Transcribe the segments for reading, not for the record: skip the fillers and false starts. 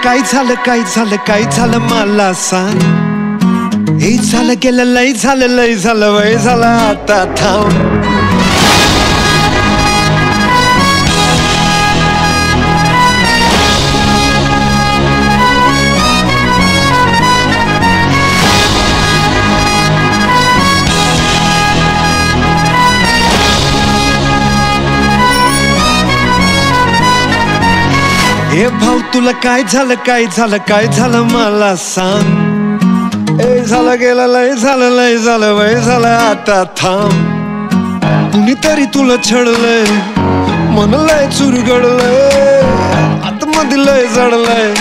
काय झालं काय झालं काय झालं मला सांग. हे झालं गेलं लय झालं वय झालं आता थांब. हे भाऊ तुला काय झालं काय झालं मला सांग. ए झालं गेलं लय झालं वय झालं आता थांब. कुणीतरी तुला छळलंय मन लय चुरगडलंय आतमध्ये लय जडलंय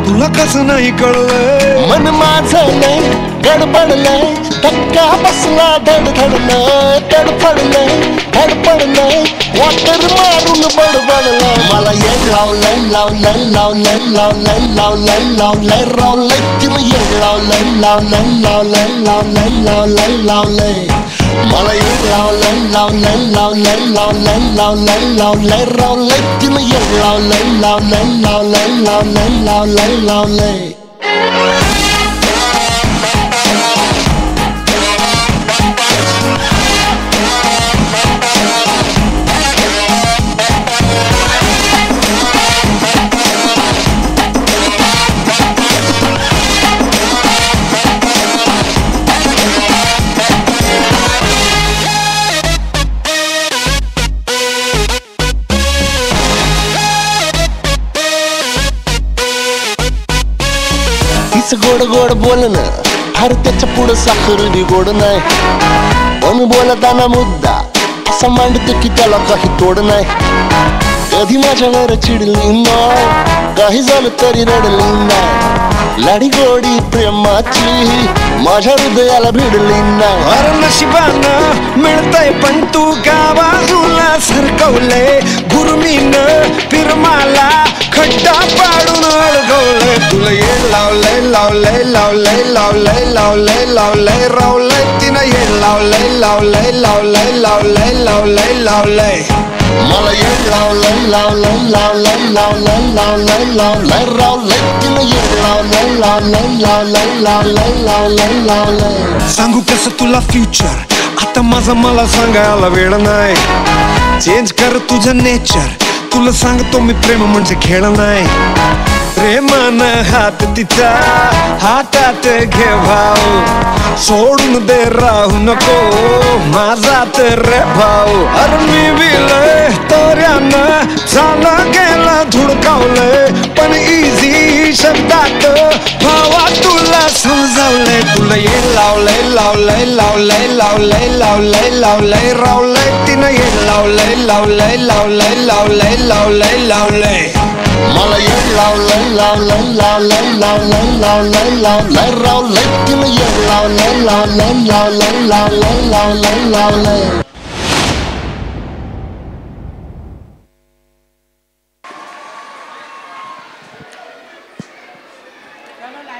तुला कसं नाही कळलंय. मन माझं लय गडबडलंय धक्का बसला धडधडलंय तडफडलंय धडपडलंय वाटर मारून बडबडलंय. मला येड लावलंय लावलंय लावलंय लावलंय लावलंय लावलंय रावलंय तिनं येड लावलंय लावलंय लावलंय लावलंय लावलंय लावलंय. मला येड लावलंय लावलंय लावलंय लावलंय लावलंय लावलंय रावलंय तिनं येड लावलंय लावलंय लावलंय लावलंय लावलंय लावलंय. गोड गोड बोलणं अरे त्याच्या पुढं साखर बी गोड नाही. पण बोलताना मुद्दा असा मांडतो की त्याला काही तोड नाही. कधी माझ्यावर चिडली नाही काही झालं तरी रडली नाही. लाडी गोडी प्रेमाची माझ्या हृदयाला भिडली नाही. अरे नशिबानं मिळतंय पण तू गावाजूला सरकवलंय गुरुमीनं फिरमाला खड्डा पाडून अडगवलंय. तुला येड लावलंय लावलंय लावलंय लावलंय लावलंय लावलंय रावलंय तिनं येड लावलंय लावलंय लावलंय लावलंय लावलंय लावलंय. मला येड लावलंय लावलंय लावलंय लावलंय लावलंय लावलंय रावलंय तिनं येड लावलंय लावलंय लावलंय लावलंय लावलंय लावलंय. सांगू कसं तुला फ्युचर आता माझा मला सांगायला वेळ नाही. चेंज कर तुझं नेचर तुला सांगतो मी प्रेम म्हणजे खेळ नाही. प्रेमानं हात तिचा हातात घे भाऊ सोडून दे राहू नको माझा तर रे भाऊ. अरे मी बिलय तोऱ्यानं झालं गेलं धुडकावलंय पण इझी शब्दात भावा तुला समजावलंय. तुला येड लावलंय लावलंय लावलंय लावलंय लावलंय लावलंय रावलंय तिनं येड लावलंय लावलंय लावलंय लावलंय लावलंय लावलंय. मला येड लावलंय लावलंय लावलंय लावलंय लावलंय लावलंय रावलंय तिनं येड लावलंय लावलंय लावलंय लावलंय लावलंय लावलंय.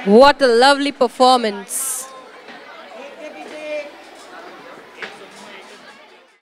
What a lovely performance.